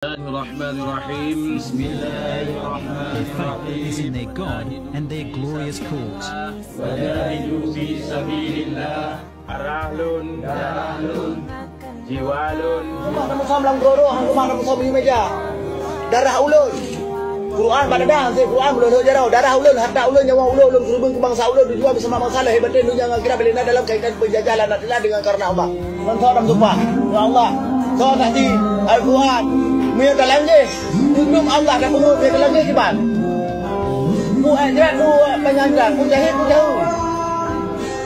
Bismillahirrahmanirrahim. Faith is in their God and their glorious cause. Wajahidu fi sabilillah. Arahlun, darahlun, jiwalun. Rumah namun samlang goro, rumah namun sambil meja. Darah ulun. Quran pada dah, Quran belum jarau. Darah ulun, harta ulun, nyawa ulun, serubung ke bangsa ulun dijual bersama masalah hebatnya dunia kira belina dalam kaitan penjajahan adalah dengan karena Allah. Mentor dan sumpah. Ya Allah, so tahti Al-Quran. Mia dalam je, hukum Allah dan umur dia dalam je kiban. Mu ajak, mu penyanyi, mu jahit, mu jauh.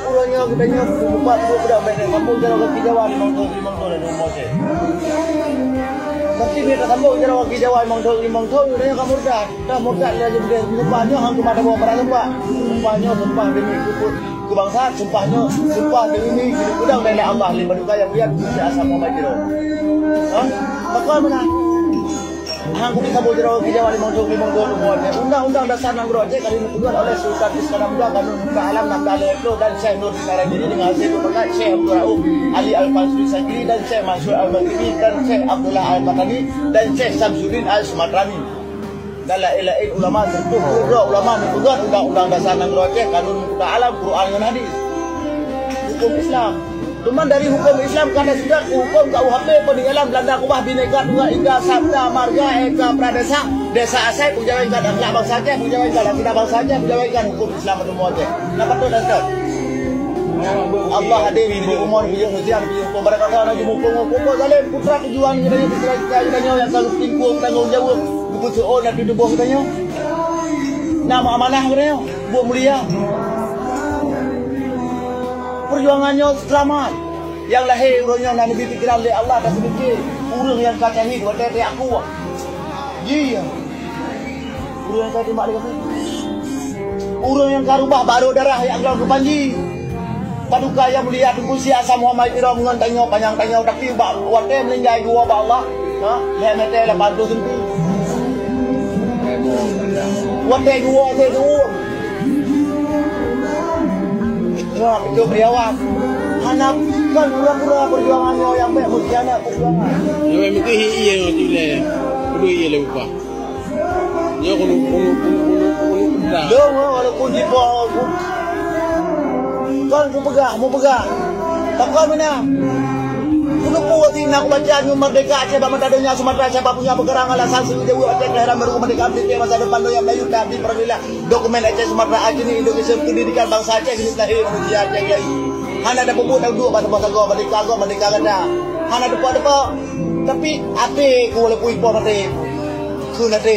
Ulunnya kita nyok, buat budak benar. Kamu jarau kaki Jawa limang tahun dan umur je. Tapi dia tak sambung jarau kaki Jawa limang tahun. Dia kamu dah murtad dia jadi sumpahnya hang cuma ada bawa pada sumpah. Sumpah demi kebangsaan, sumpah demi hidup udang dari Allah lima duka yang lihat di asal Muhammad Jiro. Maka mana? Hang kita boleh jauh kita wali monggo semuanya. Undang-undang dasar Nanggro Aceh kali ini dibuat oleh Sultan Iskandar Muda Kanun Muka Alam Nagdale Eklo dan Syekh Nur Sekarang ini dengan Syekh Muhammad Syekh Abdul Rauf Ali Al-Fansuri Sakiri dan Syekh Mansur Al-Maghribi dan Syekh Abdullah Al-Fatani dan Syekh Samsudin Al-Sumatrani. Dan lain-lain ulama tentu ulama membuat undang-undang dasar Nanggro Aceh Kanun Muka Alam Quran dan hadis. Hukum Islam. Cuman dari hukum Islam karena sudah hukum KUHP peninggalan Belanda kubah bineka tunggal ika sabda marga eka pradesa desa asai pujawan ikan akhlak bangsa Aceh pujawan ikan akidah bangsa Aceh pujawan ikan hukum Islam semua Aceh. Napa tu dan tu? Allah hadir di umur bijak hujan bijak hukum berkata lagi hukum zalim putra tujuan kita yang sanggup tingkung tanggung jawab keputusan dan tubuh katanya. Nama amanah katanya buat mulia. Perjuangannya selamat. Yang lahir urangnya nak nabi pikiran oleh Allah dan sedikit. Urang yang kacahid buat tete aku. Iya. Urang yang kacahid mak dia. Urang yang karubah baru darah yang gelar ke panji. Paduka yang melihat kursi asam Muhammad Ira mengantanyo panjang-tanyo tapi wate melinggai gua ba Allah. Ha? Lemete la bantu sentuh. Wate gua te gua. Wah, itu beriawak. Anak kan pura-pura perjuangannya yang baik berkhianat perjuangan. Ya memang iya tu le. Kudu iya le upah. Ya kudu dah. Dong walaupun di bawah kan mau pegang. Tak kau mana? Kudu kuat nak baca merdeka Aceh bangsa adanya Sumatera siapa punya bergerak alasan sejawa Aceh kelahiran baru merdeka di masa depan yang Melayu dan di peradilan dokumen Aceh Sumatera Aceh ini Indonesia pendidikan bangsa Aceh ini lahir manusia Aceh lagi. Hana ada pembuat dua bahasa gua merdeka kena. Hana depa tapi ape ku boleh puipo nanti. Ku nanti